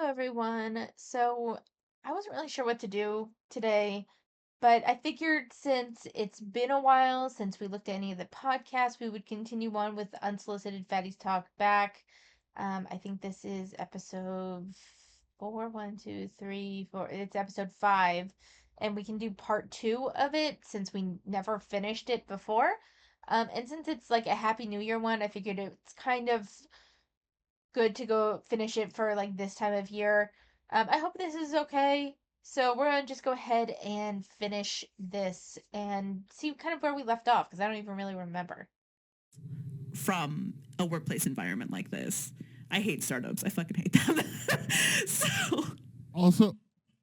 everyone. So I wasn't really sure what to do today, but I figured since it's been a while since we looked at any of the podcasts, we would continue on with the Unsolicited Fatties Talk back. I think this is episode four, one, two, three, four. It's episode five, and we can do part two of it since we never finished it before. And since it's like a Happy New Year one, I figured it's kind of good to go finish it for like this time of year. I hope this is okay. So we're gonna just go ahead and finish this and see kind of where we left off because I don't even really remember. From a workplace environment like this. I hate startups. I fucking hate them. So Also,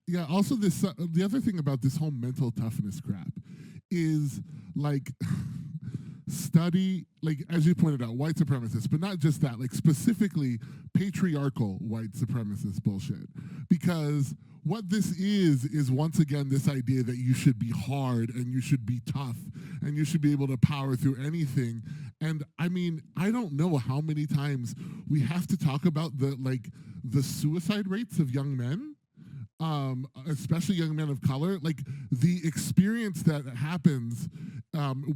yeah. Also, this the other thing about this whole mental toughness crap is like study, like as you pointed out, white supremacists, but not just that. Like specifically patriarchal white supremacist bullshit, because what this is once again this idea that you should be hard and you should be tough and you should be able to power through anything. And I mean, I don't know how many times we have to talk about the suicide rates of young men, especially young men of color, like the experience that happens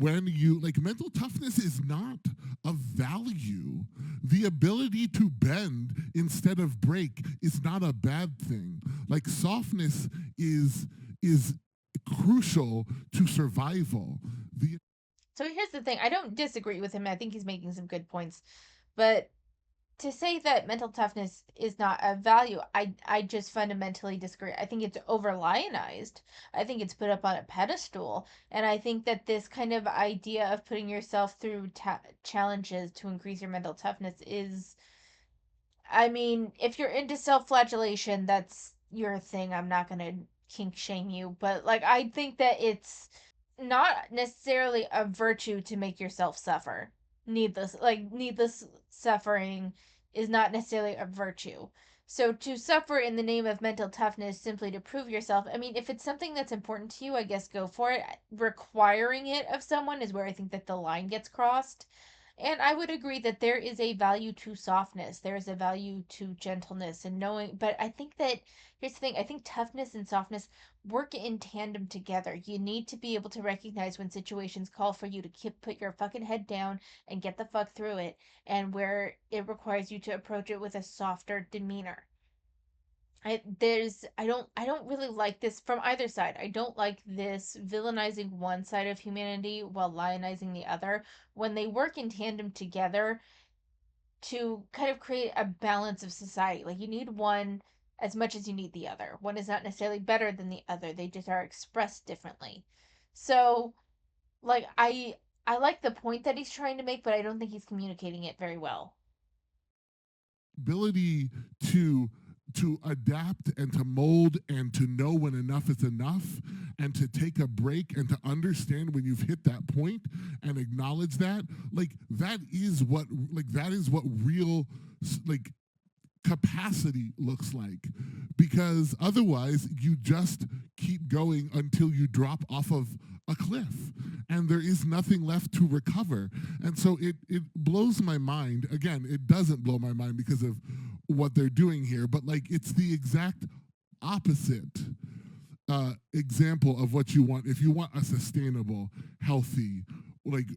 when you like mental toughness is not a value. The ability to bend instead of break is not a bad thing. Like softness is crucial to survival. The So here's the thing. I don't disagree with him. I think he's making some good points. But to say that mental toughness is not a value, I just fundamentally disagree. I think it's over lionized. I think it's put up on a pedestal, and I think that this kind of idea of putting yourself through challenges to increase your mental toughness is, I mean, if you're into self-flagellation, that's your thing. I'm not gonna kink shame you, but like I think that it's not necessarily a virtue to make yourself suffer. Needless suffering is not necessarily a virtue. So to suffer in the name of mental toughness simply to prove yourself, I mean, if it's something that's important to you, I guess go for it. Requiring it of someone is where I think that the line gets crossed. And I would agree that there is a value to softness. There is a value to gentleness and knowing. But I think that here's the thing, I think toughness and softness work in tandem together. You need to be able to recognize when situations call for you to put your fucking head down and get the fuck through it, and where it requires you to approach it with a softer demeanor. I don't really like this from either side. I don't like this villainizing one side of humanity while lionizing the other when they work in tandem together to kind of create a balance of society. Like you need one as much as you need the other. One is not necessarily better than the other. They just are expressed differently. So, like I like the point that he's trying to make, but I don't think he's communicating it very well. ability to adapt and to mold and to know when enough is enough and to take a break and to understand when you've hit that point and acknowledge that, like that is what real like capacity looks like, because otherwise you just keep going until you drop off of a cliff and there is nothing left to recover. And so it blows my mind. Again, it doesn't blow my mind because of what they're doing here, but like it's the exact opposite example of what you want. If you want a sustainable, healthy, like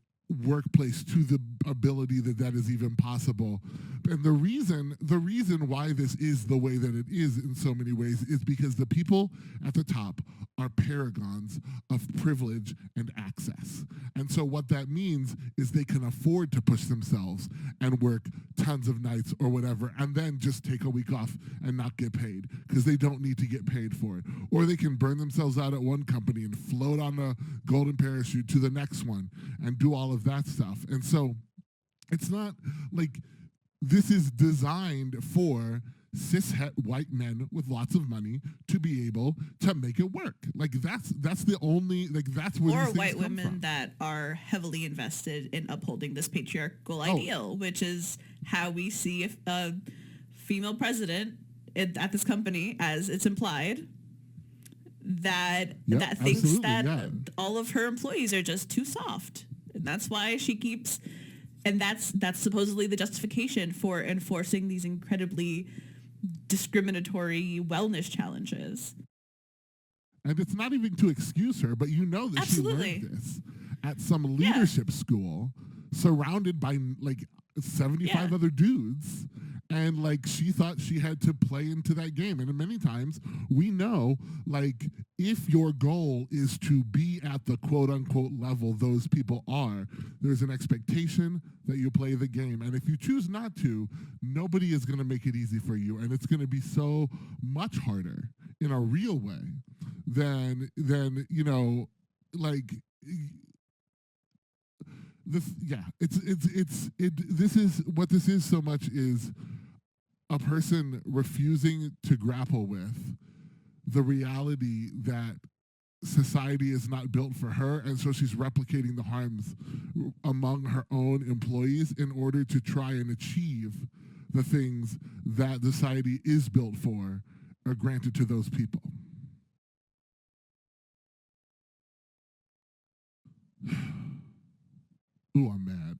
workplace to the ability that that is even possible. And the reason why this is the way that it is in so many ways is because the people at the top are paragons of privilege and access. And so what that means is they can afford to push themselves and work tons of nights or whatever and then just take a week off and not get paid because they don't need to get paid for it. Or they can burn themselves out at one company and float on a golden parachute to the next one and do all of that stuff. And so it's not like this is designed for cishet white men with lots of money to be able to make it work. Like that's the only, like that's where or these white things come women from. that are heavily invested in upholding this patriarchal Oh, ideal, which is how we see a female president at this company, as it's implied, that yep, thinks absolutely, that yeah. all of her employees are just too soft, and that's why she keeps, and that's supposedly the justification for enforcing these incredibly discriminatory wellness challenges. And it's not even to excuse her, but you know that Absolutely. she learned this at some leadership school, surrounded by like 75 other dudes. And like she thought she had to play into that game. And many times we know, like, if your goal is to be at the quote unquote level those people are, there's an expectation that you play the game. And if you choose not to, nobody is going to make it easy for you. And it's going to be so much harder in a real way than you know, like this. Yeah, this is what this is so much is a person refusing to grapple with the reality that society is not built for her, and so she's replicating the harms among her own employees in order to try and achieve the things that society is built for are granted to those people. Ooh, I'm mad.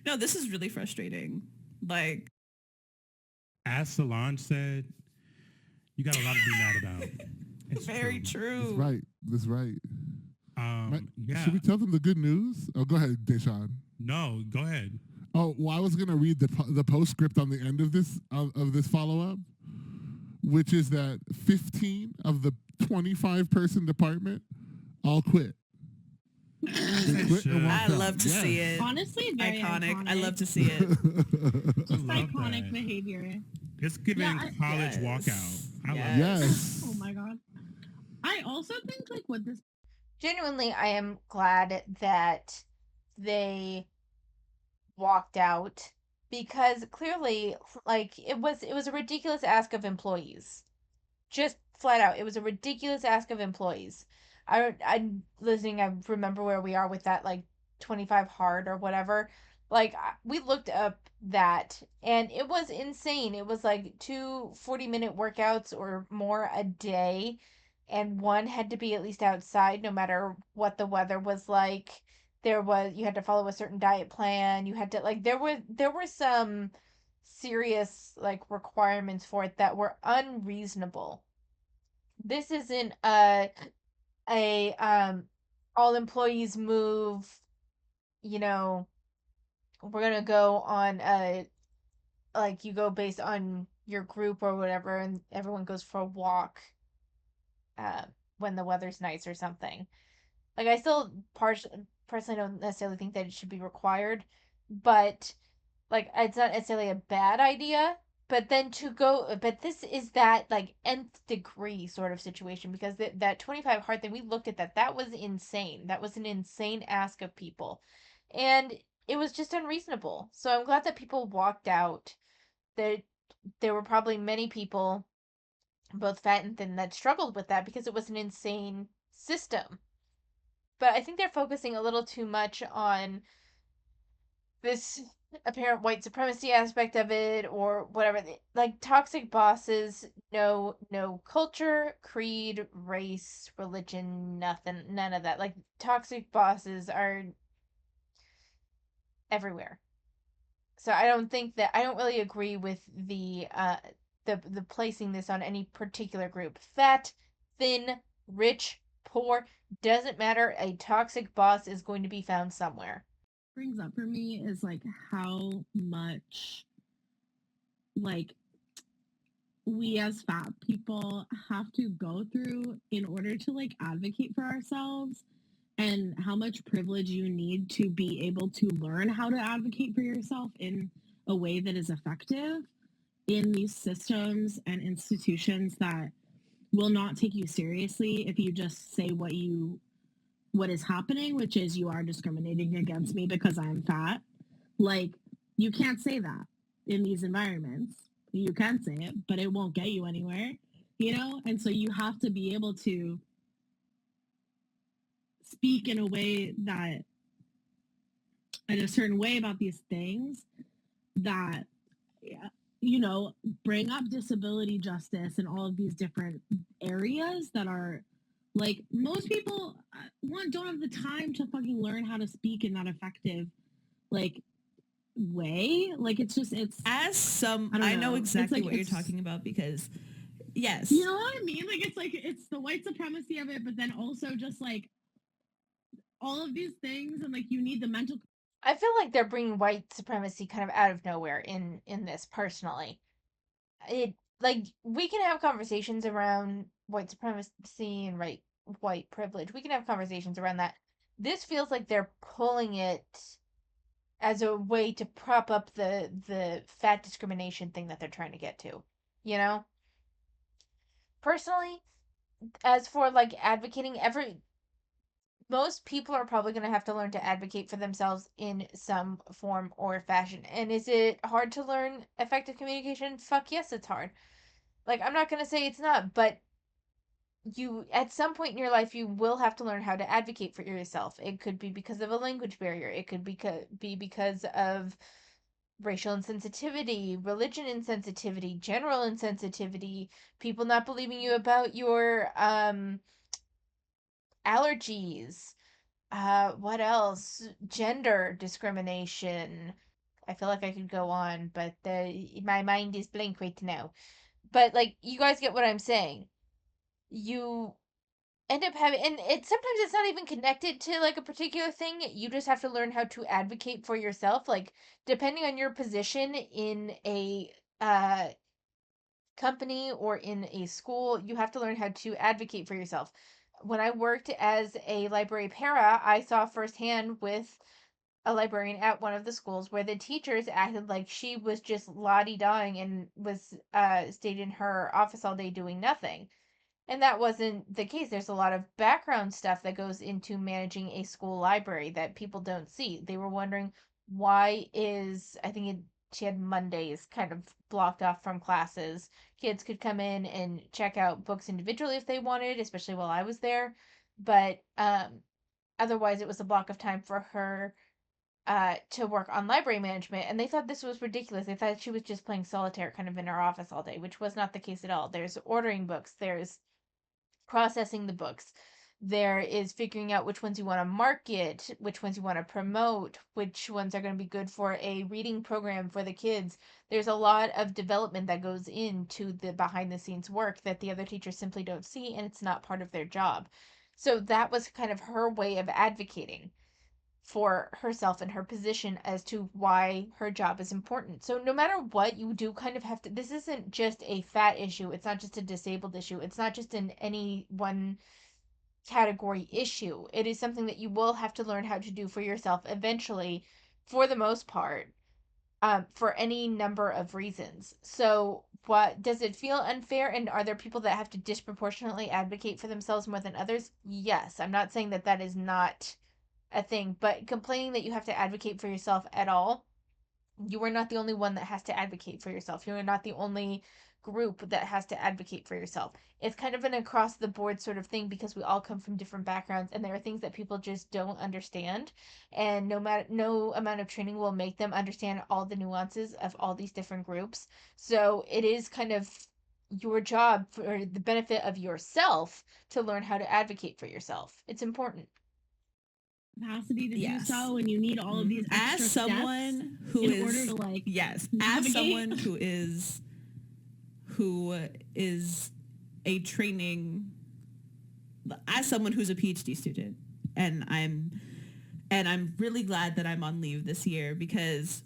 No, this is really frustrating. Like, as Solange said, you got a lot to be mad about. It's very true. That's right. Yeah. Should we tell them the good news? Oh, go ahead, Deshaun. No, go ahead. Oh, well, I was going to read the postscript on the end of this follow-up, which is that 15 of the 25-person department all quit. I love to see it. Honestly, very iconic. I love to see it. Just iconic behavior. It's giving college walkout. I love it. Yes. Oh my god. I also think like what this. Genuinely, I am glad that they walked out, because clearly, like, it was a ridiculous ask of employees. Just flat out, it was a ridiculous ask of employees. I'm listening. I remember where we are with that, like 25 hard or whatever. Like, we looked up that, and it was insane. It was like 2 40-minute workouts or more a day, and one had to be at least outside no matter what the weather was like. You had to follow a certain diet plan. You had to, like, there were some serious, like, requirements for it that were unreasonable. This isn't a all employees move, you know, we're gonna go on a, like, you go based on your group or whatever, and everyone goes for a walk when the weather's nice or something. Like, I still personally don't necessarily think that it should be required, but like, it's not necessarily a bad idea. But then but this is that, like, nth degree sort of situation, because that 25 hard thing, we looked at that was insane. That was an insane ask of people, and it was just unreasonable. So I'm glad that people walked out. There were probably many people, both fat and thin, that struggled with that because it was an insane system. But I think they're focusing a little too much on this apparent white supremacy aspect of it, or whatever. Like, toxic bosses know no culture, creed, race, religion, nothing, none of that. Like, toxic bosses are everywhere. So I don't really agree with the placing this on any particular group. Fat, thin, rich, poor, doesn't matter. A toxic boss is going to be found somewhere. Brings up for me is like how much like we as fat people have to go through in order to like advocate for ourselves, and how much privilege you need to be able to learn how to advocate for yourself in a way that is effective in these systems and institutions that will not take you seriously if you just say what is happening, which is you are discriminating against me because I'm fat. Like, you can't say that in these environments. You can say it, but it won't get you anywhere, you know? And so you have to be able to speak in a certain way about these things that, you know, bring up disability justice and all of these different areas that are, like, most people don't have the time to fucking learn how to speak in that effective, like, way. Like it's As some, I don't I know know. It's exactly like what you're talking about because, yes, you know what I mean? Like it's the white supremacy of it, but then also just like all of these things, and like you need the mental. I feel like they're bringing white supremacy kind of out of nowhere in this personally. It like we can have conversations around white supremacy and white privilege. We can have conversations around that. This feels like they're pulling it as a way to prop up the fat discrimination thing that they're trying to get to. You know? Personally, as for like advocating every most people are probably going to have to learn to advocate for themselves in some form or fashion. And is it hard to learn effective communication? Fuck yes, it's hard. Like I'm not going to say it's not, but you at some point in your life you will have to learn how to advocate for yourself. It could be because of a language barrier. It could be because of racial insensitivity, religion insensitivity, general insensitivity, people not believing you about your allergies. What else? Gender discrimination. I feel like I could go on, but my mind is blank right now. But like you guys get what I'm saying. You end up having and it sometimes it's not even connected to like a particular thing. You just have to learn how to advocate for yourself. Like depending on your position in a company or in a school, you have to learn how to advocate for yourself. When I worked as a library para, I saw firsthand with a librarian at one of the schools where the teachers acted like she was just lottie dying and was stayed in her office all day doing nothing. And that wasn't the case. There's a lot of background stuff that goes into managing a school library that people don't see. They were wondering why is I think she had Mondays kind of blocked off from classes. Kids could come in and check out books individually if they wanted, especially while I was there. But otherwise it was a block of time for her to work on library management, and they thought this was ridiculous. They thought she was just playing solitaire kind of in her office all day, which was not the case at all. There's ordering books, there's processing the books. There is figuring out which ones you want to market, which ones you want to promote, which ones are going to be good for a reading program for the kids. There's a lot of development that goes into the behind the scenes work that the other teachers simply don't see, and it's not part of their job. So that was kind of her way of advocating for herself and her position as to why her job is important. So no matter what you do kind of have to this isn't just a fat issue, it's not just a disabled issue, it's not just in any one category issue. It is something that you will have to learn how to do for yourself eventually for the most part. For any number of reasons. So, what does it feel unfair? And are there people that have to disproportionately advocate for themselves more than others? Yes. I'm not saying that that is not a thing, but complaining that you have to advocate for yourself at all, you are not the only one that has to advocate for yourself. You are not the only group that has to advocate for yourself. It's kind of an across the board sort of thing because we all come from different backgrounds and there are things that people just don't understand, and no amount of training will make them understand all the nuances of all these different groups. So it is kind of your job for the benefit of yourself to learn how to advocate for yourself. It's important. Capacity to do yes. so, and you need all of these As extra someone steps who in is order to like yes, as navigate. someone who is a training as someone who's a PhD student, and I'm really glad that I'm on leave this year because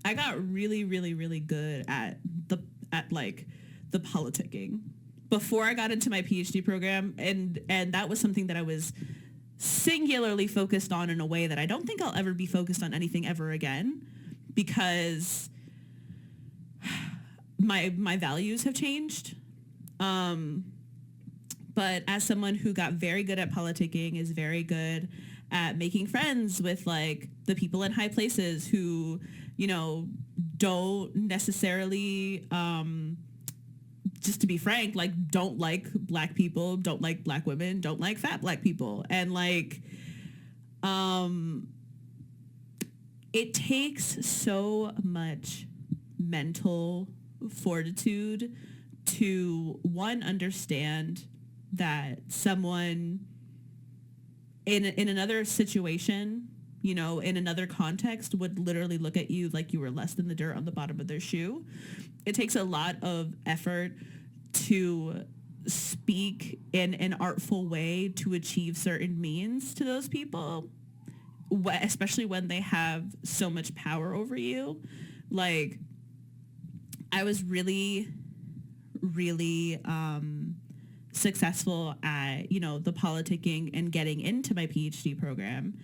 I got really really really good at like the politicking before I got into my PhD program, and that was something that I was singularly focused on in a way that I don't think I'll ever be focused on anything ever again because my values have changed. But as someone who got very good at politicking, is very good at making friends with like the people in high places who, you know, don't necessarily just to be frank, like don't like black people, don't like black women, don't like fat black people. And like it takes so much mental fortitude to one understand that someone in another situation in another context would literally look at you like you were less than the dirt on the bottom of their shoe. It takes a lot of effort to speak in an artful way to achieve certain means to those people, especially when they have so much power over you. Like, I was really, really successful at, the politicking and getting into my PhD program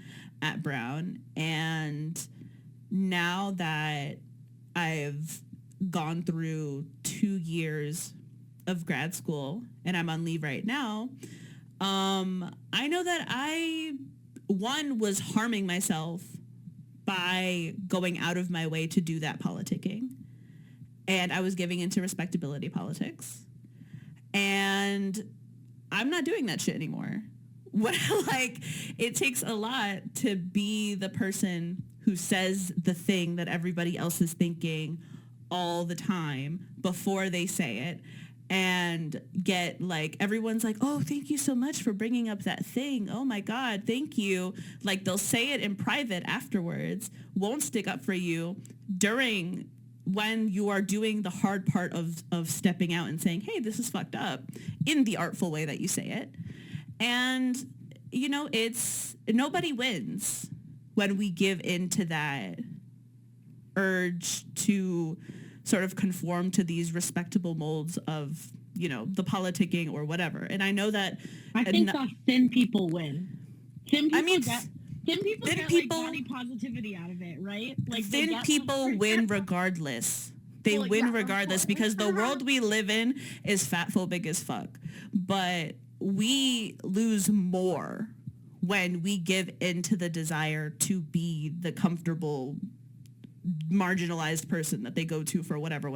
at Brown. And now that I've gone through 2 years of grad school and I'm on leave right now, I know that one, was harming myself by going out of my way to do that politicking. And I was giving into respectability politics. And I'm not doing that shit anymore. What like it takes a lot to be the person who says the thing that everybody else is thinking all the time before they say it, and get like everyone's like, oh, thank you so much for bringing up that thing, oh my god, thank you. Like, they'll say it in private afterwards, won't stick up for you during when you are doing the hard part of stepping out and saying, hey, this is fucked up, in the artful way that you say it. And it's nobody wins when we give into that urge to sort of conform to these respectable molds of, the politicking or whatever. And I know that I think that thin people win. Thin people get like body positivity out of it, right? Like, thin people win regardless. They win regardless, because the world we live in is fat phobic as fuck. But we lose more when we give into the desire to be the comfortable, marginalized person that they go to for whatever,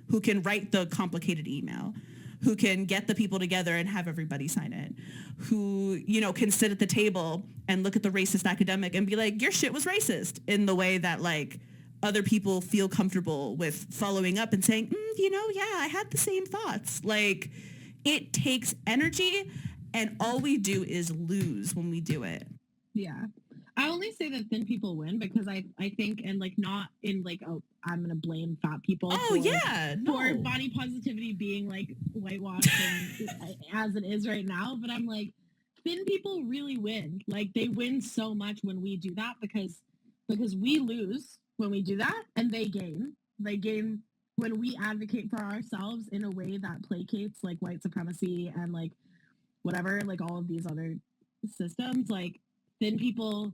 who can write the complicated email, who can get the people together and have everybody sign it, who, can sit at the table and look at the racist academic and be like, your shit was racist, in the way that, like, other people feel comfortable with following up and saying, yeah, I had the same thoughts. Like, it takes energy, and all we do is lose when we do it. Yeah. I only say that thin people win because I think, and like, not in like, oh, I'm gonna blame fat people for body positivity being like whitewashed and, as it is right now, but I'm like, thin people really win. Like, they win so much when we do that, because we lose when we do that, and they gain. They gain when we advocate for ourselves in a way that placates like white supremacy and like whatever, like all of these other systems. Like, thin people,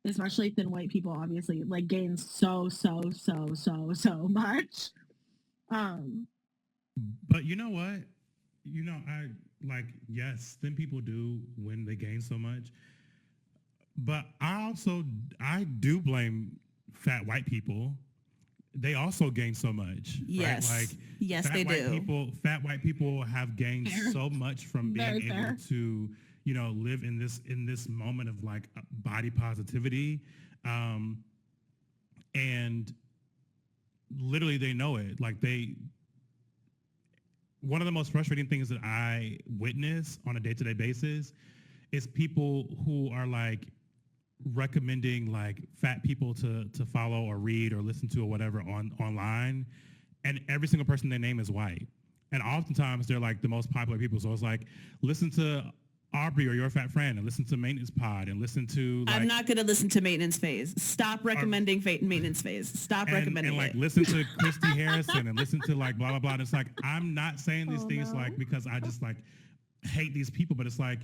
especially thin white people, obviously, like, gain so much. But you know what? I like, yes, thin people do when they gain so much. But I do blame fat white people. They also gain so much. Yes. Right? Like, yes, they do. Fat white people have gained so much from being able to, live in this moment of like body positivity. And literally they know it. Like, one of the most frustrating things that I witness on a day-to-day basis is people who are like recommending like fat people to follow or read or listen to or whatever online, and every single person they name is white, and oftentimes they're like the most popular people. So it's like, listen to Aubrey or Your Fat Friend, and listen to Maintenance Pod, and listen to like, I'm not going to listen to Maintenance Phase. Stop recommending Maintenance Phase. Stop recommending and like it. Listen to Christy Harrison and listen to like blah blah blah. And it's like, I'm not saying these things like because I just like hate these people, but it's like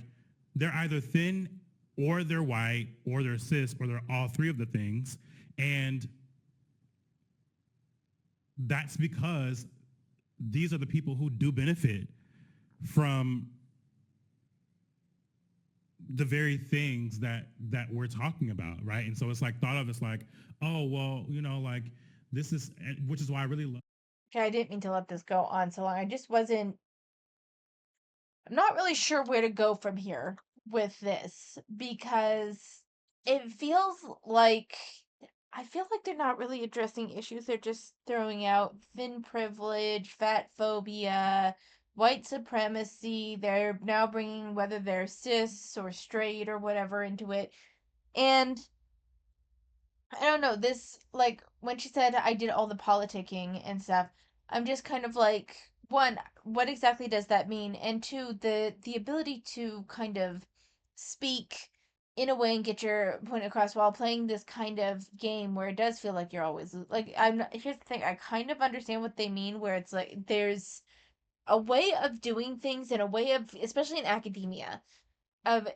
they're either thin or they're white or they're cis or they're all three of the things. And that's because these are the people who do benefit from the very things that we're talking about, right? And so it's like thought of as like, oh, well, like this is, which is why I really love. Okay, I didn't mean to let this go on so long. I'm not really sure where to go from here with this, because it feels like, I feel like they're not really addressing issues. They're just throwing out thin privilege, fat phobia, white supremacy. They're now bringing whether they're cis or straight or whatever into it. And I don't know, this, like, when she said I did all the politicking and stuff, I'm just kind of like, one, what exactly does that mean? And two, the ability to kind of speak in a way and get your point across while playing this kind of game where it does feel like you're always like, I'm not, here's the thing, I kind of understand what they mean, where it's like there's a way of doing things and a way of, especially in academia, of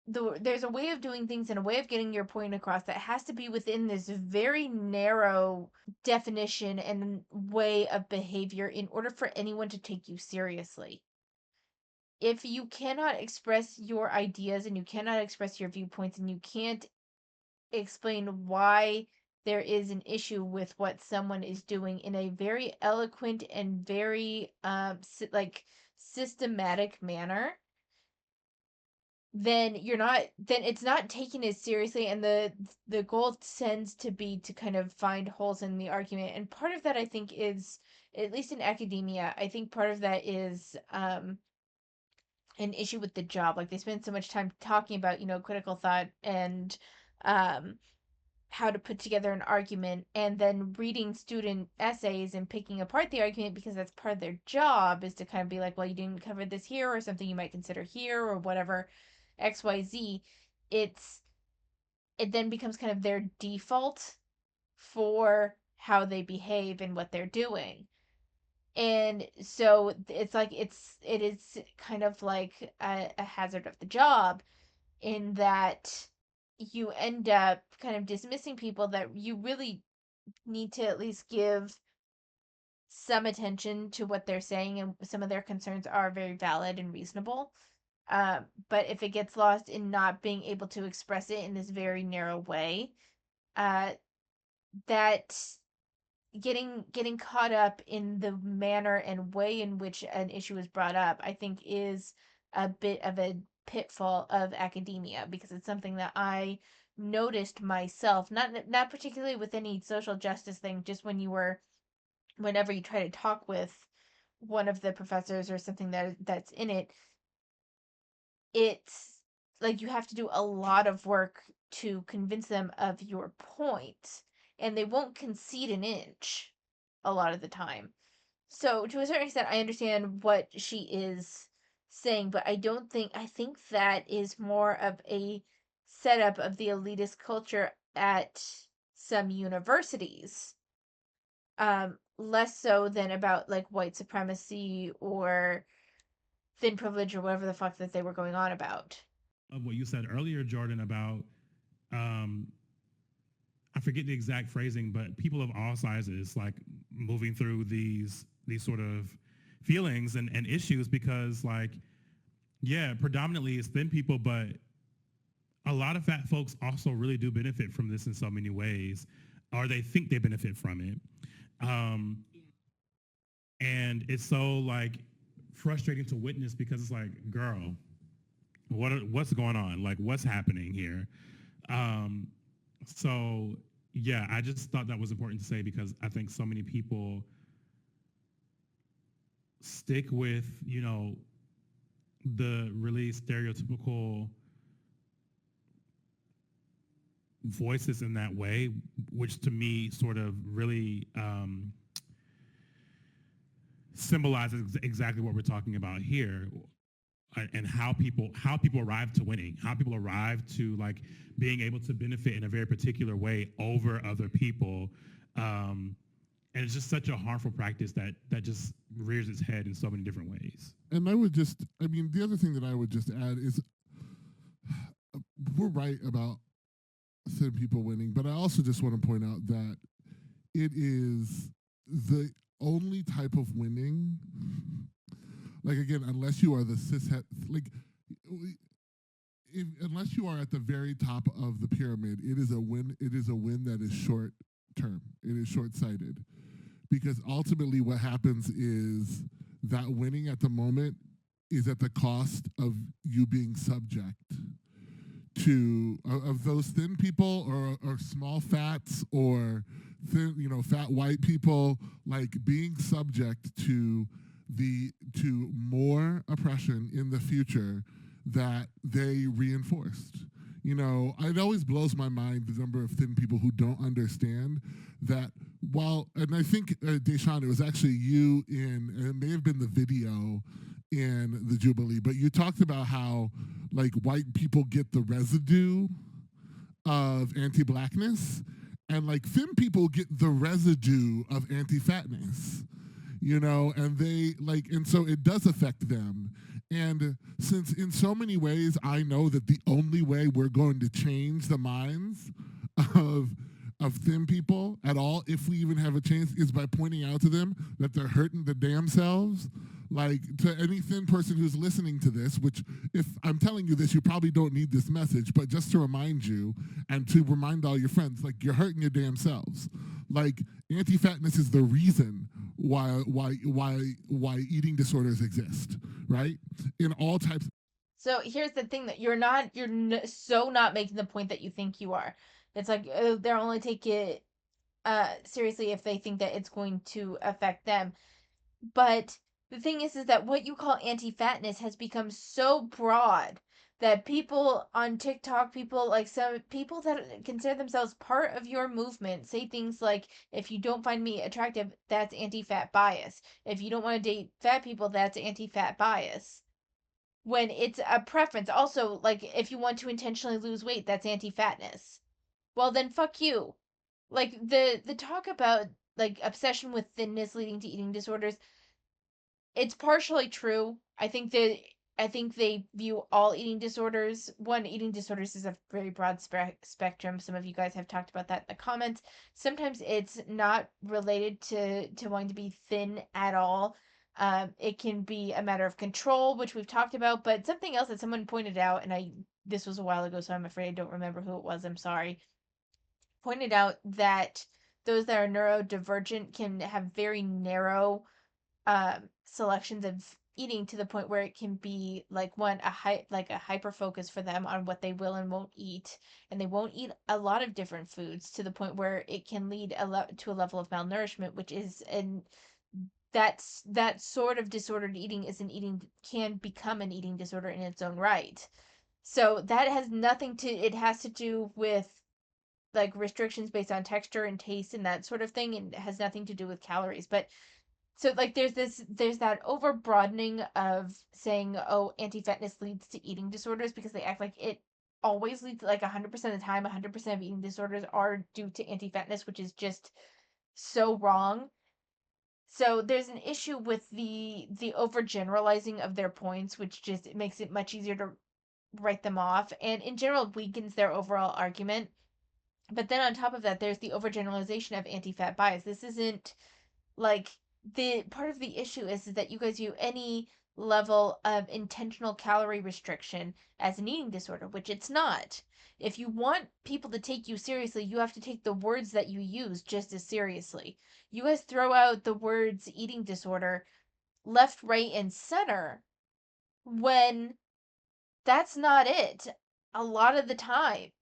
there's a way of doing things and a way of getting your point across that has to be within this very narrow definition and way of behavior in order for anyone to take you seriously. If you cannot express your ideas and you cannot express your viewpoints and you can't explain why there is an issue with what someone is doing in a very eloquent and very like systematic manner, then you're not, then it's not taken as seriously, and the goal tends to be to kind of find holes in the argument. And part of that, I think, is, at least in academia, I think part of that is an issue with the job. Like, they spend so much time talking about, critical thought and um how to put together an argument, and then reading student essays and picking apart the argument because that's part of their job, is to kind of be like, well, you didn't cover this here, or something you might consider here, or whatever, XYZ. It's it then becomes kind of their default for how they behave and what they're doing. And so it's like it is kind of like a hazard of the job, in that you end up kind of dismissing people that you really need to at least give some attention to what they're saying, and some of their concerns are very valid and reasonable. But if it gets lost in not being able to express it in this very narrow way, uh, that getting caught up in the manner and way in which an issue is brought up, I think, is a bit of a pitfall of academia, because it's something that I noticed myself, not particularly with any social justice thing, just whenever you try to talk with one of the professors or something that's in it, it's like you have to do a lot of work to convince them of your point, and they won't concede an inch a lot of the time. So, to a certain extent, I understand what she is saying, but I think that is more of a setup of the elitist culture at some universities, less so than about like white supremacy or thin privilege or whatever the fuck that they were going on about. Of what you said earlier, Jordan, about um, I forget the exact phrasing, but people of all sizes like moving through these sort of feelings and issues, because like, yeah, predominantly it's thin people, but a lot of fat folks also really do benefit from this in so many ways, or they think they benefit from it. Um, and it's so like frustrating to witness, because it's like, girl, what's going on? Like, what's happening here? Um, so yeah, I just thought that was important to say, because I think so many people stick with, the really stereotypical voices in that way, which to me sort of really symbolizes exactly what we're talking about here, and how people arrive to winning, how people arrive to like being able to benefit in a very particular way over other people. And it's just such a harmful practice that just rears its head in so many different ways. And the other thing that I would just add is we're right about thin people winning, but I also just want to point out that it is the only type of winning, like, again, unless you are the cishet, like, unless you are at the very top of the pyramid, it is a win. It is a win that is short term. It is short sighted, because ultimately what happens is that winning at the moment is at the cost of you being subject to of those thin people, or small fats, or thin, fat white people, like being subject to more oppression in the future that they reinforced. It always blows my mind the number of thin people who don't understand that and I think, Deshaun, it was actually you and it may have been the video in the Jubilee, but you talked about how, like, white people get the residue of anti-blackness, and like thin people get the residue of anti-fatness, and and so it does affect them. And since in so many ways I know that the only way we're going to change the minds of thin people at all, if we even have a chance, is by pointing out to them that they're hurting the damn selves. Like, to any thin person who's listening to this, which, if I'm telling you this, you probably don't need this message, but just to remind you and to remind all your friends, like, you're hurting your damn selves. Like, anti-fatness is the reason why eating disorders exist, right? In all types. So here's the thing, that you're so not making the point that you think you are. It's like, they'll only take it seriously if they think that it's going to affect them. But the thing is that what you call anti-fatness has become so broad that people on TikTok, some people that consider themselves part of your movement, say things like, if you don't find me attractive, that's anti-fat bias. If you don't want to date fat people, that's anti-fat bias. When it's a preference. Also, like, if you want to intentionally lose weight, that's anti-fatness. Well, then fuck you. Like, the talk about, like, obsession with thinness leading to eating disorders, it's partially true. I think they view all eating disorders. Eating disorders is a very broad spectrum. Some of you guys have talked about that in the comments. Sometimes it's not related to wanting to be thin at all. It can be a matter of control, which we've talked about. But something else that someone pointed out, and this was a while ago, so I'm afraid I don't remember who it was. I'm sorry. Pointed out that those that are neurodivergent can have very narrow selections of eating, to the point where it can be like a hyper focus for them on what they will and won't eat, and they won't eat a lot of different foods, to the point where it can lead to a level of malnourishment, which is that sort of disordered eating can become an eating disorder in its own right. So that it has to do with, like, restrictions based on texture and taste and that sort of thing, and it has nothing to do with calories. But so, like, there's that over broadening of saying, oh, anti-fatness leads to eating disorders, because they act like it always leads, like, 100% of the time 100% of eating disorders are due to anti-fatness, which is just so wrong. So there's an issue with the overgeneralizing of their points, which just makes it much easier to write them off, and in general weakens their overall argument. But then on top of that, there's the overgeneralization of anti-fat bias. This isn't, like, the part of the issue is that you guys view any level of intentional calorie restriction as an eating disorder, which it's not. If you want people to take you seriously, you have to take the words that you use just as seriously. You guys throw out the words eating disorder left, right, and center, when that's not it a lot of the time.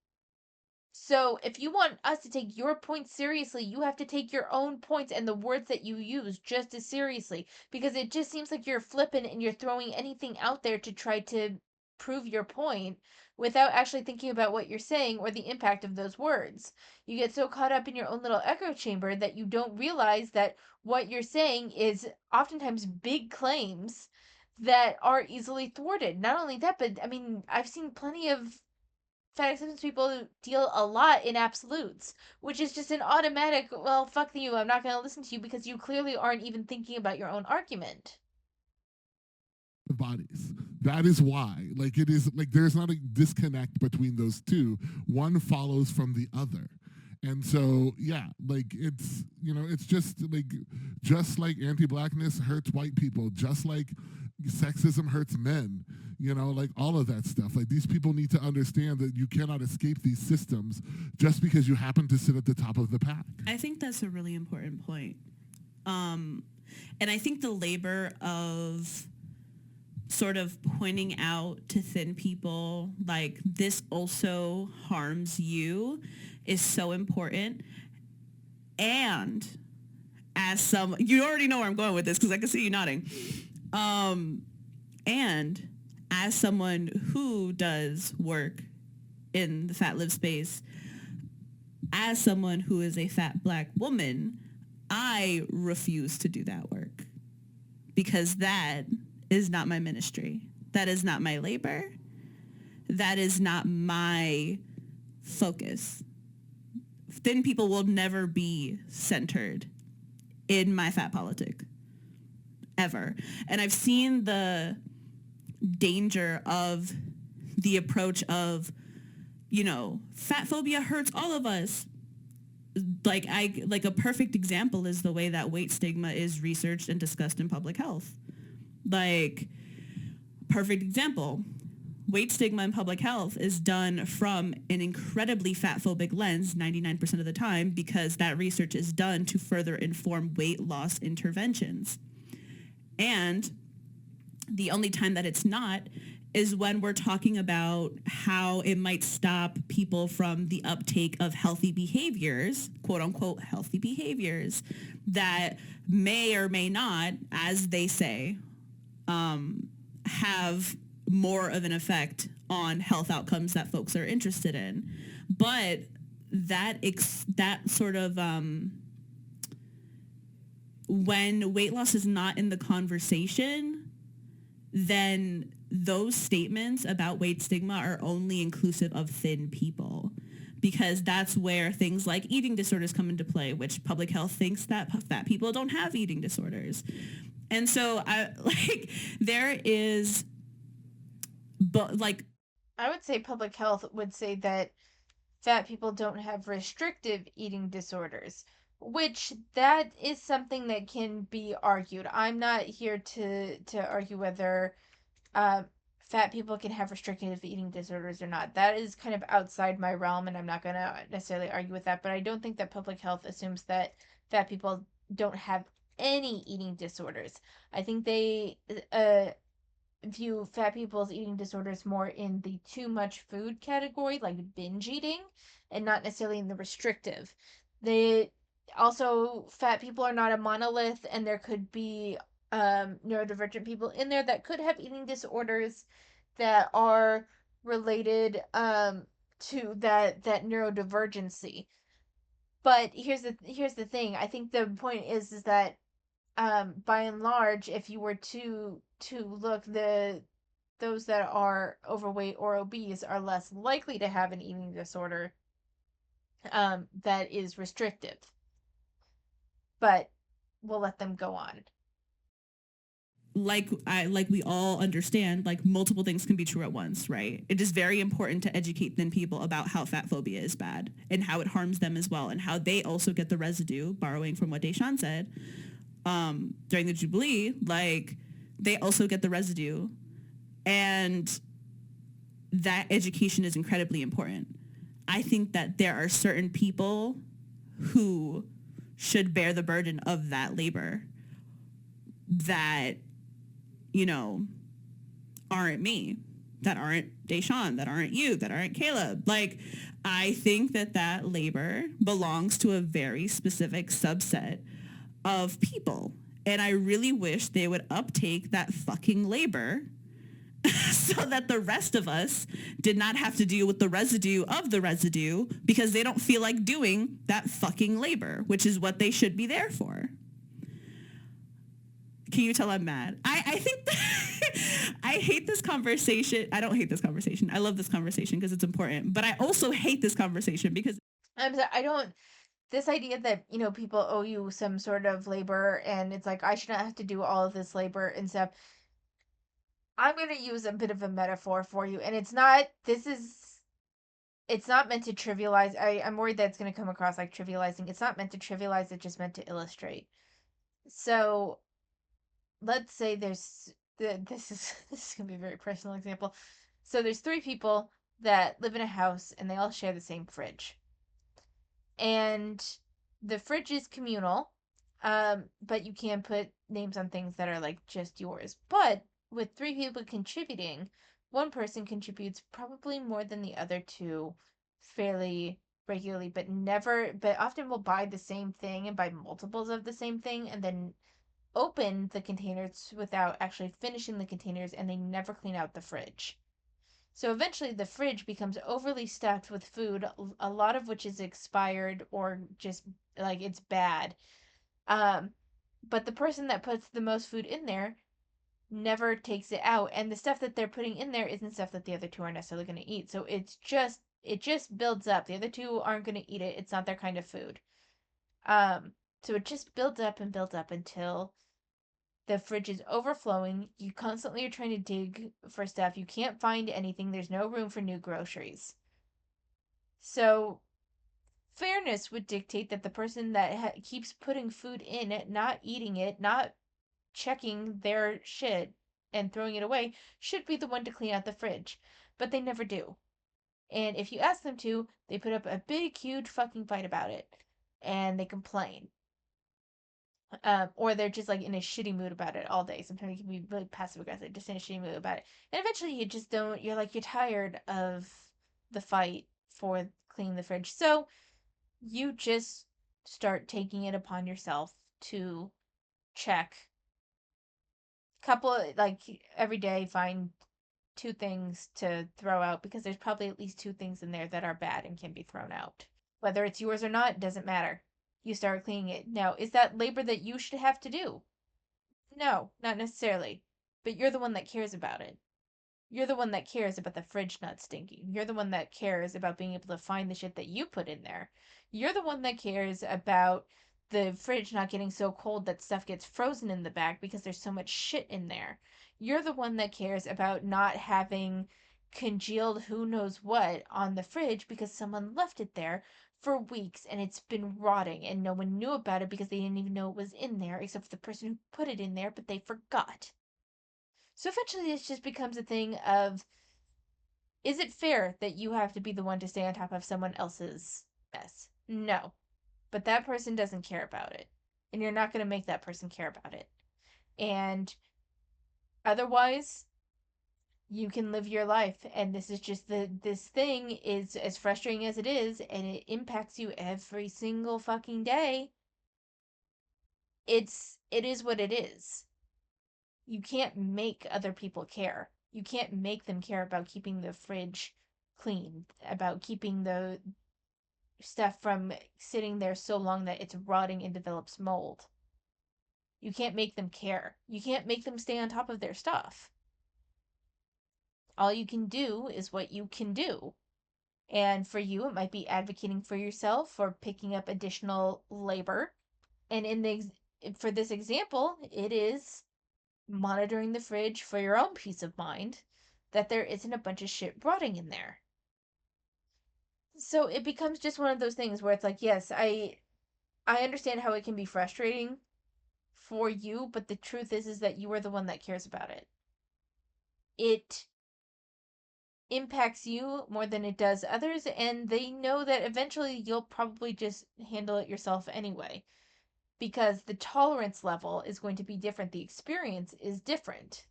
So if you want us to take your points seriously, you have to take your own points and the words that you use just as seriously, because it just seems like you're flippant and you're throwing anything out there to try to prove your point without actually thinking about what you're saying or the impact of those words. You get so caught up in your own little echo chamber that you don't realize that what you're saying is oftentimes big claims that are easily thwarted. Not only that, but I mean, I've seen plenty of fat acceptance people deal a lot in absolutes, which is just an automatic, well, fuck you, I'm not going to listen to you, because you clearly aren't even thinking about your own argument. Bodies. That is why, like, it is like there's not a disconnect between those two. One follows from the other. And so, yeah, like, it's just like anti-blackness hurts white people, just like sexism hurts men, like all of that stuff. Like, these people need to understand that you cannot escape these systems just because you happen to sit at the top of the pack. I think that's a really important point. And I think the labor of sort of pointing out to thin people, like, this also harms you, is so important. And as you already know where I'm going with this, because I can see you nodding. And as someone who does work in the fat lib space, as someone who is a fat Black woman, I refuse to do that work because that is not my ministry. That is not my labor. That is not my focus. Thin people will never be centered in my fat politic, ever. And I've seen the danger of the approach of, you know, fat phobia hurts all of us. Like a perfect example is the way that weight stigma is researched and discussed in public health. Like, perfect example. Weight stigma in public health is done from an incredibly fat phobic lens 99% of the time, because that research is done to further inform weight loss interventions. And the only time that it's not is when we're talking about how it might stop people from the uptake of healthy behaviors, quote unquote healthy behaviors, that may or may not, as they say, have more of an effect on health outcomes that folks are interested in. But that sort of when weight loss is not in the conversation, then those statements about weight stigma are only inclusive of thin people, because that's where things like eating disorders come into play, which public health thinks that fat people don't have eating disorders. And so there is, but like, I would say public health would say that fat people don't have restrictive eating disorders, which that is something that can be argued. I'm not here to argue whether uh, fat people can have restrictive eating disorders or not. That is kind of outside my realm, and I'm not going to necessarily argue with that. But I don't think that public health assumes that fat people don't have any eating disorders. I think they view fat people's eating disorders more in the too much food category, like binge eating, and not necessarily in the restrictive. They also, fat people are not a monolith, and there could be neurodivergent people in there that could have eating disorders that are related to that neurodivergency. But here's the thing. I think the point is that by and large, if you were to look, those that are overweight or obese are less likely to have an eating disorder that is restrictive. But we'll let them go on. like we all understand, like, multiple things can be true at once, right? It is very important to educate thin people about how fat phobia is bad and how it harms them as well, and how they also get the residue, borrowing from what Deshaun said during the Jubilee. Like, they also get the residue, and that education is incredibly important. I think that there are certain people who should bear the burden of that labor that, you know, aren't me, that aren't Deshaun, that aren't you, that aren't Caleb. Like, I think that labor belongs to a very specific subset of people. And I really wish they would uptake that fucking labor so that the rest of us did not have to deal with the residue of the residue, because they don't feel like doing that fucking labor, which is what they should be there for. Can you tell I'm mad? I think I hate this conversation. I don't hate this conversation. I love this conversation because it's important. But I also hate this conversation because I don't. This idea that, people owe you some sort of labor, and it's like I should not have to do all of this labor and stuff. I'm going to use a bit of a metaphor for you, and it's not meant to trivialize. I'm worried that it's going to come across like trivializing. It's not meant to trivialize, it's just meant to illustrate. So let's say this is going to be a very personal example. So there's 3 people that live in a house, and they all share the same fridge. And the fridge is communal, but you can put names on things that are like just yours. But with 3 people contributing, one person contributes probably more than the other 2 fairly regularly, but often will buy the same thing and buy multiples of the same thing, and then open the containers without actually finishing the containers, and they never clean out the fridge. So eventually the fridge becomes overly stuffed with food, a lot of which is expired or just like it's bad. Um, but the person that puts the most food in there never takes it out, and the stuff that they're putting in there isn't stuff that the other two are necessarily going to eat. So it just builds up. The other two aren't going to eat it. It's not their kind of food. So it just builds up and builds up until the fridge is overflowing. You constantly are trying to dig for stuff. You can't find anything. There's no room for new groceries. So fairness would dictate that the person that keeps putting food in it, not eating it, not checking their shit and throwing it away, should be the one to clean out the fridge. But they never do. And if you ask them to, they put up a big, huge fucking fight about it. And they complain. Or they're just like in a shitty mood about it all day. Sometimes you can be really passive aggressive, just in a shitty mood about it. And eventually you just don't, you're tired of the fight for cleaning the fridge. So you just start taking it upon yourself to check like every day, find two things to throw out because there's probably at least two things in there that are bad and can be thrown out. Whether it's yours or not, doesn't matter. You start cleaning it. Now, is that labor that you should have to do? No, not necessarily. But you're the one that cares about it. You're the one that cares about the fridge not stinking. You're the one that cares about being able to find the shit that you put in there. You're the one that cares about the fridge not getting so cold that stuff gets frozen in the back because there's so much shit in there. You're the one that cares about not having congealed who knows what on the fridge because someone left it there for weeks and it's been rotting and no one knew about it because they didn't even know it was in there except for the person who put it in there, but they forgot. So eventually this just becomes a thing of, is it fair that you have to be the one to stay on top of someone else's mess? No. But that person doesn't care about it. And you're not going to make that person care about it. And otherwise, you can live your life. And this is just this thing is as frustrating as it is, and it impacts you every single fucking day. It is what it is. You can't make other people care. You can't make them care about keeping the fridge clean, about keeping the stuff from sitting there so long that it's rotting and develops mold. You can't make them care. You can't make them stay on top of their stuff. All you can do is what you can do. And for you, it might be advocating for yourself or picking up additional labor. And for this example, it is monitoring the fridge for your own peace of mind that there isn't a bunch of shit rotting in there. So it becomes just one of those things where it's like, yes, I understand how it can be frustrating for you, but the truth is that you are the one that cares about it. It impacts you more than it does others, and they know that eventually you'll probably just handle it yourself anyway, because the tolerance level is going to be different. The experience is different.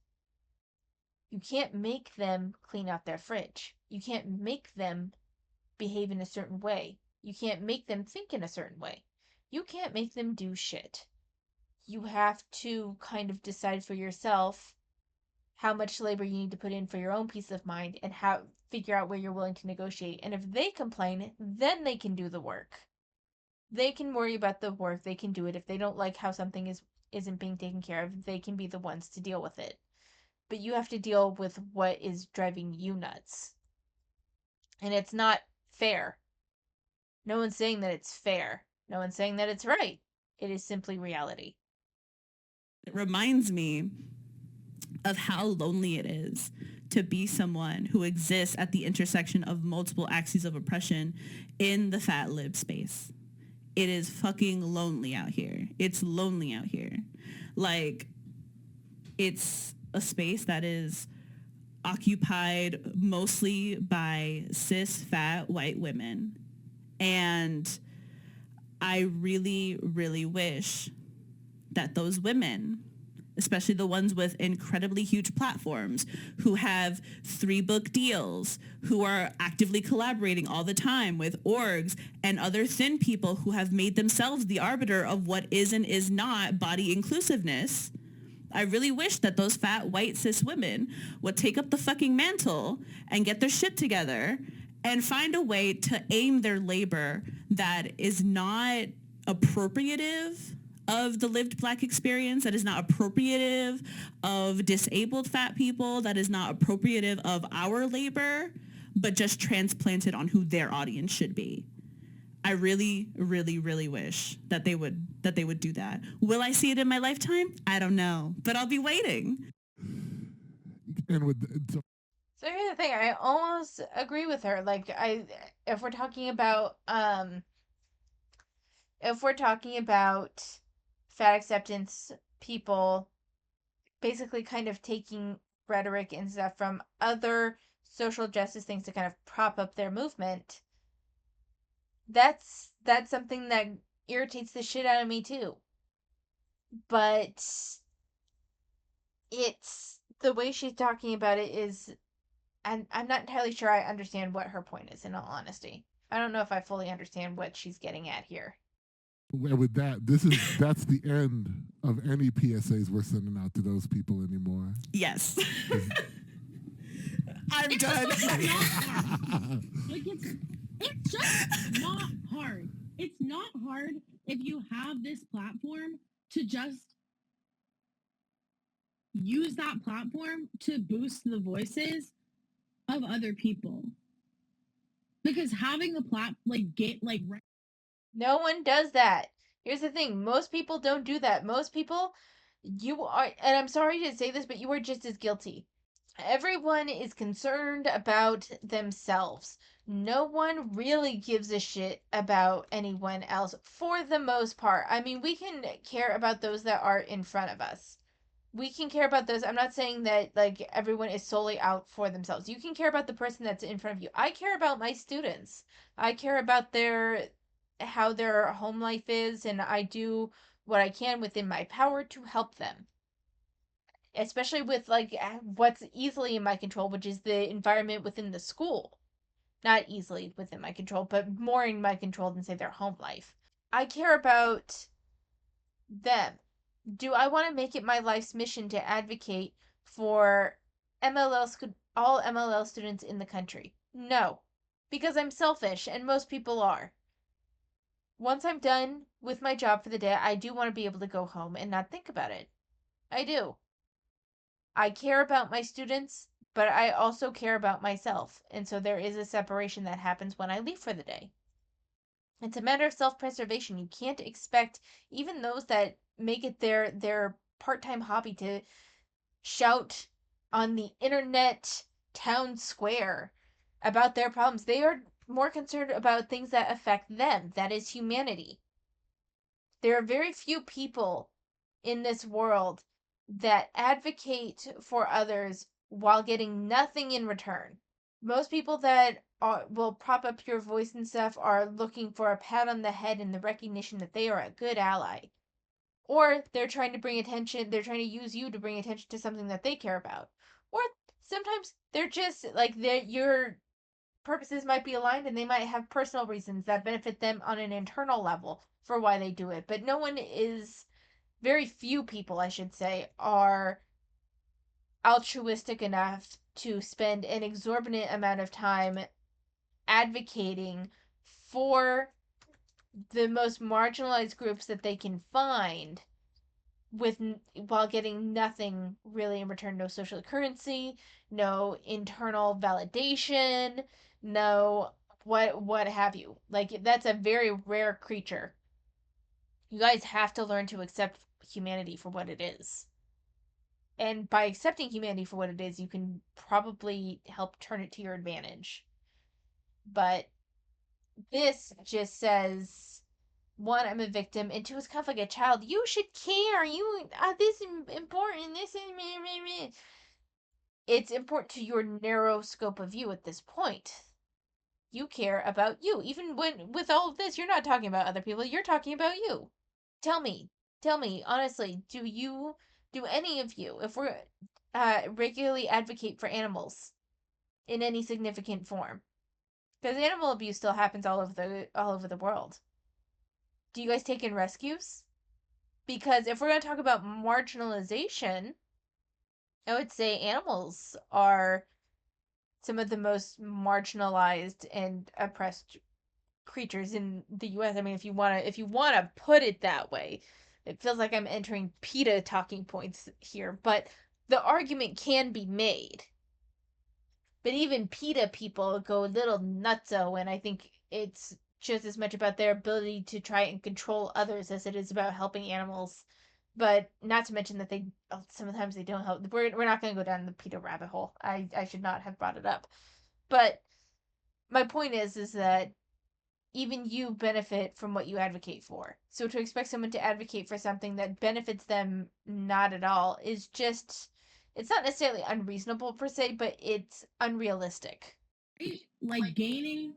You can't make them clean out their fridge. You can't make them behave in a certain way. You can't make them think in a certain way. You can't make them do shit. You have to kind of decide for yourself how much labor you need to put in for your own peace of mind and how figure out where you're willing to negotiate. And if they complain, then they can do the work. They can worry about the work. They can do it. If they don't like how something isn't being taken care of, they can be the ones to deal with it. But you have to deal with what is driving you nuts. And it's not fair. No one's saying that it's fair. No one's saying that it's right. It is simply reality. It reminds me of how lonely it is to be someone who exists at the intersection of multiple axes of oppression in the fat lib space. It is fucking lonely out here. It's lonely out here. Like, it's a space that is occupied mostly by cis fat white women. And I really, really wish that those women, especially the ones with incredibly huge platforms, who have 3-book deals, who are actively collaborating all the time with orgs and other thin people who have made themselves the arbiter of what is and is not body inclusiveness, I really wish that those fat white cis women would take up the fucking mantle and get their shit together and find a way to aim their labor that is not appropriative of the lived Black experience, that is not appropriative of disabled fat people, that is not appropriative of our labor, but just transplanted on who their audience should be. I really, really, really wish that they would do that. Will I see it in my lifetime? I don't know, but I'll be waiting. And So here's the thing, I almost agree with her. Like, if we're talking about fat acceptance people basically kind of taking rhetoric and stuff from other social justice things to kind of prop up their movement, that's something that irritates the shit out of me too. But it's the way she's talking about it is, and I'm not entirely sure I understand what her point is, in all honesty. I don't know if I fully understand what she's getting at here. with that, that's the end of any PSAs we're sending out to those people anymore. Yes. I'm done. Like it's just not hard. It's not hard if you have this platform to just use that platform to boost the voices of other people. Because having a No one does that. Here's the thing, most people don't do that. Most people, you are, and I'm sorry to say this, but you are just as guilty. Everyone is concerned about themselves. No one really gives a shit about anyone else for the most part. I mean, we can care about those that are in front of us. We can care about those. I'm not saying that like everyone is solely out for themselves. You can care about the person that's in front of you. I care about my students. I care about how their home life is, and I do what I can within my power to help them, especially with like what's easily in my control, which is the environment within the school. Not easily within my control, but more in my control than say their home life. I care about them. Do I want to make it my life's mission to advocate for all MLL students in the country? No, because I'm selfish and most people are. Once I'm done with my job for the day, I do want to be able to go home and not think about it. I do. I care about my students, but I also care about myself. And so there is a separation that happens when I leave for the day. It's a matter of self-preservation. You can't expect even those that make it their part-time hobby to shout on the internet town square about their problems. They are more concerned about things that affect them. That is humanity. There are very few people in this world that advocate for others while getting nothing in return. Most people that will prop up your voice and stuff are looking for a pat on the head and the recognition that they are a good ally. Or they're trying to use you to bring attention to something that they care about. Or sometimes they're just like your purposes might be aligned and they might have personal reasons that benefit them on an internal level for why they do it. But very few people, I should say, are altruistic enough to spend an exorbitant amount of time advocating for the most marginalized groups that they can find with while getting nothing really in return. No social currency, no internal validation, no what have you. Like, that's a very rare creature. You guys have to learn to accept humanity for what it is. And by accepting humanity for what it is, you can probably help turn it to your advantage. But this just says, one, I'm a victim, and two, it's kind of like a child. You should care. This is important. This is me, me, me. It's important to your narrow scope of view at this point. You care about you. Even when with all of this, you're not talking about other people. You're talking about you. Tell me, honestly, do any of you, if we're regularly advocate for animals in any significant form? Because animal abuse still happens all over the world. Do you guys take in rescues? Because if we're going to talk about marginalization, I would say animals are some of the most marginalized and oppressed creatures in the US. I mean, if you want to put it that way. It feels like I'm entering PETA talking points here, but the argument can be made. But even PETA people go a little nutso, and I think it's just as much about their ability to try and control others as it is about helping animals. But not to mention that sometimes they don't help. We're not going to go down the PETA rabbit hole. I should not have brought it up. But my point is that even you benefit from what you advocate for. So to expect someone to advocate for something that benefits them not at all is just, it's not necessarily unreasonable per se, but it's unrealistic. Like getting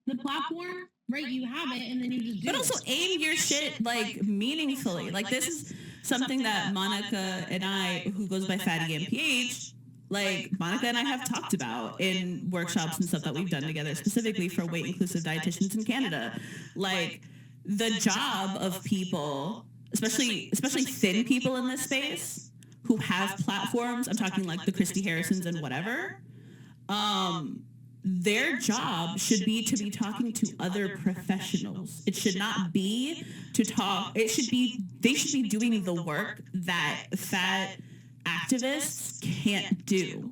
the platform, right? You have it, and then you just do But also aim your shit like meaningfully. Like this is something that Monica and I, who goes by Fatty MPH, like Monica and I have talked about in workshops and stuff that we've done together, specifically for weight inclusive dietitians in Canada. Like the job of people, especially thin people in this space who have platforms. I'm talking like the Christy Harrisons and whatever. Their job should be to be talking to other professionals. It should not be to talk. They should be doing the work that fat activists can't do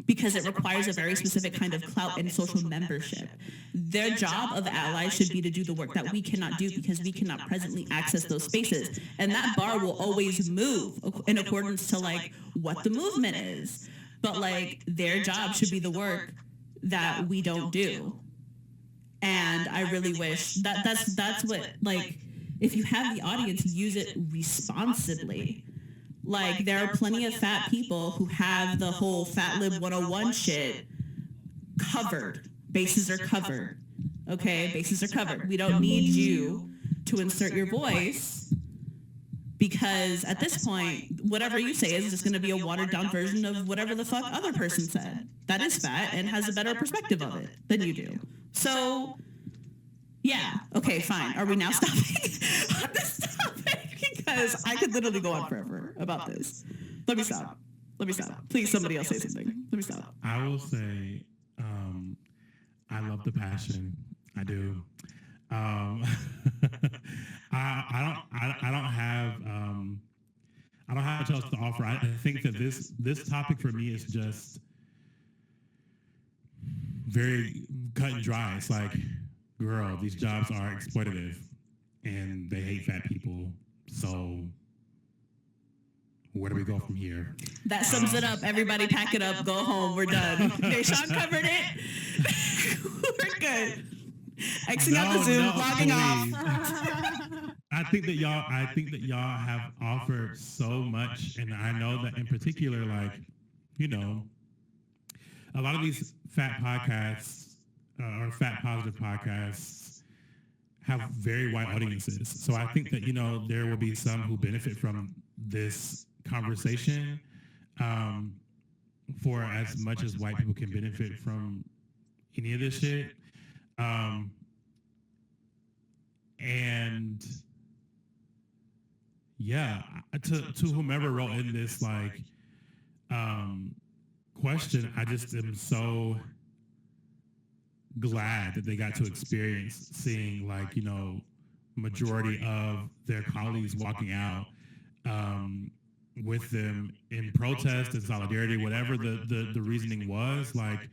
because it requires a very specific kind of clout and social membership. Their job of allies should be to do the work that we cannot do because we cannot presently access those spaces. And that bar will always move in accordance to like what the movement is. But like their job should be the work that we don't do. And I really wish that's what, like, if you have the audience, use it responsibly. Like there are plenty of fat people who have the whole Fat Lib 101 shit covered. Bases are covered. Okay, bases are covered. We don't need you to insert your voice because at this point, whatever you say is just going to be a watered down version of whatever the fuck other person said that is fat and has a better perspective of it than you do. So, yeah, okay, fine. Are we now stopping on this topic? Because I could literally go on forever about this. Let me stop. Please, somebody else say something. Let me stop. I will say, I love the passion. I do. I don't have much else to offer. I think that this topic for me is just very cut and dry. It's like, girl, these jobs are exploitative, and they hate fat people. So where do we go from here? That sums it up. Everybody pack it up. Go home. We're done. Deshaun covered it. We're good. Xing out the Zoom, logging off. I think that y'all have offered so much, and I know that in particular, like, you know, a lot of these fat podcasts or fat positive podcasts have very wide audiences. So I think that, you know, there will be some who benefit from this conversation for as much as white people can benefit from any of this shit. And yeah, to whomever wrote in this like question, I just am so glad that they got to experience seeing, like, you know, majority of their colleagues walking out with them in protest and solidarity, whatever the reasoning was. Like,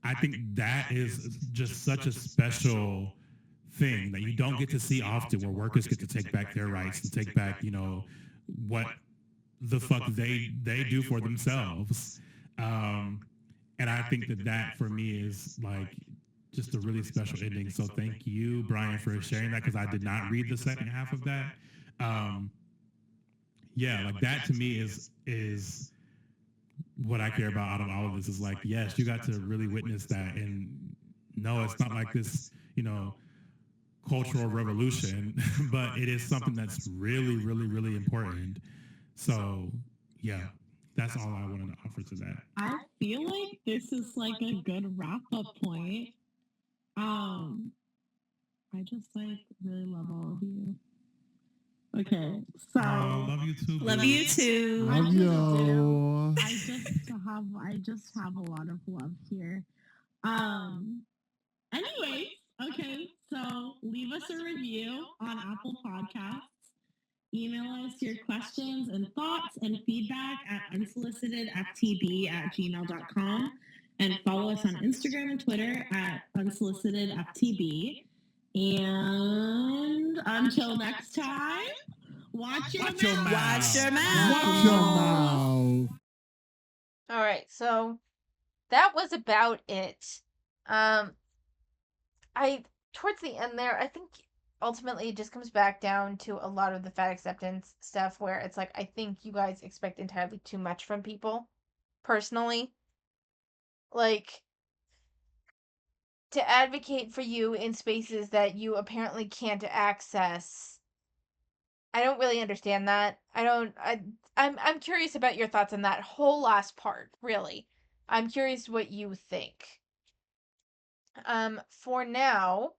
I think that is just such a special thing that you don't get to see often, where workers get to take back their rights and take back, you know, what the fuck they do for themselves. And I think that for me is like just a really special ending. So thank you, Brian, for sharing that, because I did not read the second half of that. Yeah, like that to me is what I care about out of all of this, is like, yes, you got to really witness that. And no, it's not like this, you know, cultural revolution, but it is something that's really, really, really important. So yeah, that's all I wanted to offer to that. I feel like this is like a good wrap up point. I just like really love all of you. Okay, so Love you too. Love boo. you too. Love you. I just have a lot of love here. Anyways, okay, so leave us a review on Apple Podcasts. Email us your questions and thoughts and feedback at unsolicitedftb@gmail.com and follow us on Instagram and Twitter at unsolicitedftb. And until next time, watch your Watch your mouth. Watch your Watch your mouth. mouth. All right, so that was about it. I towards the end there, I think ultimately it just comes back down to a lot of the fat acceptance stuff where it's like I think you guys expect entirely too much from people. Personally, like to advocate for you in spaces that you apparently can't access. I don't really understand that. I'm curious about your thoughts on that whole last part, really. I'm curious what you think. For now,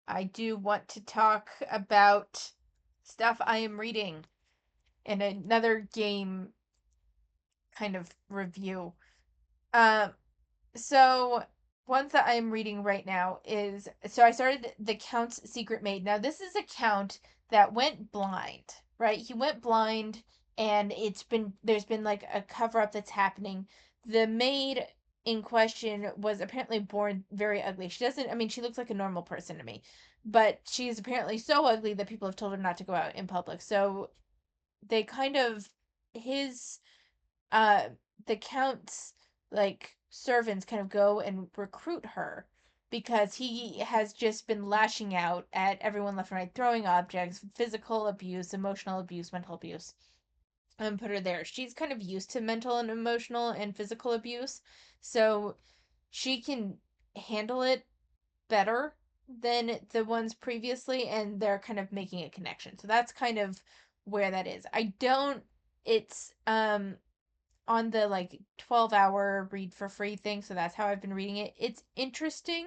I do want to talk about stuff I am reading in another game kind of review. Um, so ones that I am reading right now is so I started The Count's Secret Maid. Now this is a count that went blind, right? He went blind and there's been like a cover up that's happening. The maid in question was apparently born very ugly. She doesn't I mean she looks like a normal person to me, but she is apparently so ugly that people have told her not to go out in public. So they kind of his uh the count's like servants kind of go and recruit her because he has just been lashing out at everyone left and right, throwing objects, physical abuse, emotional abuse, mental abuse, and put her there. She's kind of used to mental and emotional and physical abuse, so she can handle it better than the ones previously, and they're kind of making a connection. So that's kind of where that is. I don't it's on the like 12-hour read for free thing, so that's how I've been reading it. It's interesting.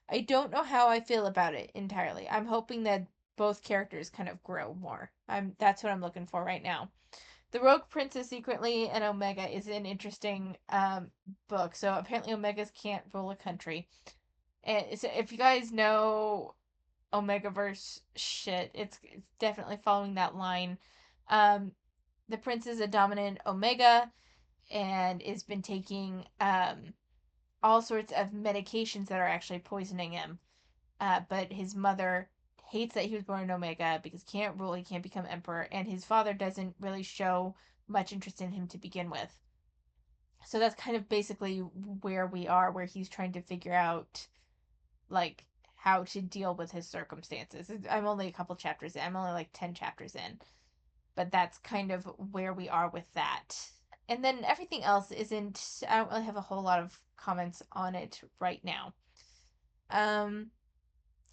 I don't know how I feel about it entirely. I'm hoping that both characters kind of grow more. That's what I'm looking for right now. The Rogue Princess Secretly and Omega is an interesting book. So apparently Omegas can't rule a country. And so if you guys know Omegaverse shit, it's definitely following that line. Um the prince is a dominant Omega and has been taking all sorts of medications that are actually poisoning him. But his mother hates that he was born in Omega because he can't rule, he can't become emperor, and his father doesn't really show much interest in him to begin with. So that's kind of basically where we are, where he's trying to figure out like how to deal with his circumstances. I'm only a couple chapters in. I'm only like 10 chapters in. But that's kind of where we are with that. And then everything else isn't, I don't really have a whole lot of comments on it right now. Um,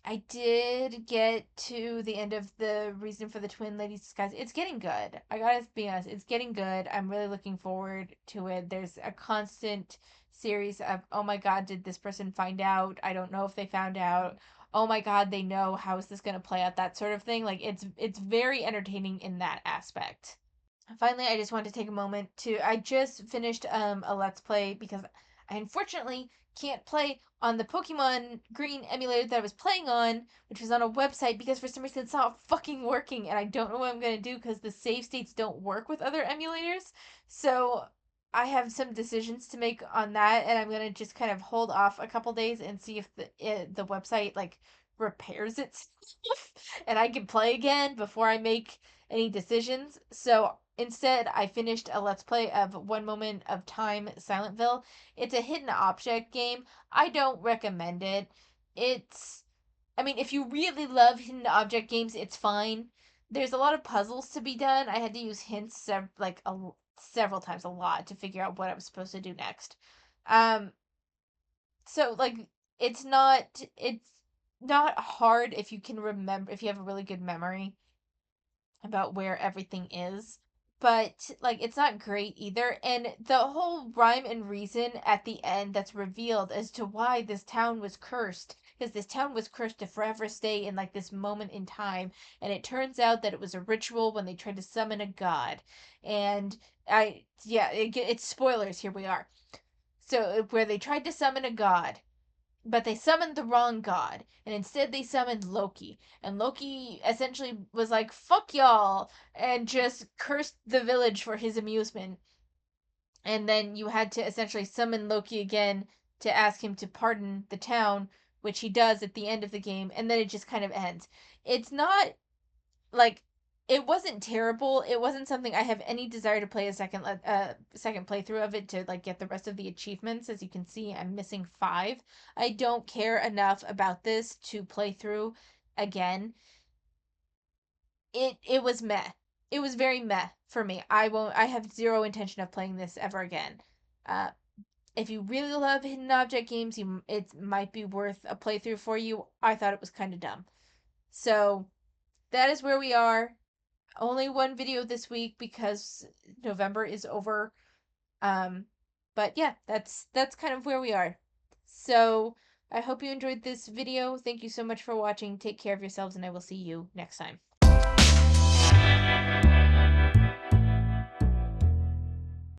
I did get to the end of the Reason for the Twin Ladies Disguise. It's getting good. I gotta be honest, it's getting good. I'm really looking forward to it. There's a constant series of, oh my god, did this person find out? I don't know if they found out. Oh my god, they know. How is this gonna play out? That sort of thing. Like it's very entertaining in that aspect. Finally, I just wanted to take a moment to. I just finished a Let's Play because I unfortunately can't play on the Pokemon Green emulator that I was playing on, which was on a website because for some reason it's not fucking working, and I don't know what I'm gonna do because the save states don't work with other emulators. So I have some decisions to make on that, and I'm gonna just kind of hold off a couple days and see if the website like repairs itself and I can play again before I make any decisions. So instead, I finished a Let's Play of One Moment of Time Silentville. It's a hidden object game. I don't recommend it. It's, I mean, if you really love hidden object games, it's fine. There's a lot of puzzles to be done. I had to use hints several times, a lot, to figure out what I was supposed to do next. Um, so like it's not hard if you can remember if you have a really good memory about where everything is. But like it's not great either. And the whole rhyme and reason at the end that's revealed as to why this town was cursed because this town was cursed to forever stay in like this moment in time, and it turns out that it was a ritual when they tried to summon a god. And it's spoilers, here we are. So where they tried to summon a god, but they summoned the wrong god, and instead they summoned Loki. And Loki essentially was like, fuck y'all, and just cursed the village for his amusement. And then you had to essentially summon Loki again to ask him to pardon the town, which he does at the end of the game, and then it just kind of ends. It's not like, it wasn't terrible. It wasn't something I have any desire to play a second playthrough of it to like get the rest of the achievements. As you can see, I'm missing 5. I don't care enough about this to play through again. It was meh. It was very meh for me. I have zero intention of playing this ever again. Uh if you really love hidden object games, it might be worth a playthrough for you. I thought it was kind of dumb. So, that is where we are. Only one video this week because November is over. Um, but yeah, that's kind of where we are. So I hope you enjoyed this video. Thank you so much for watching. Take care of yourselves, and I will see you next time.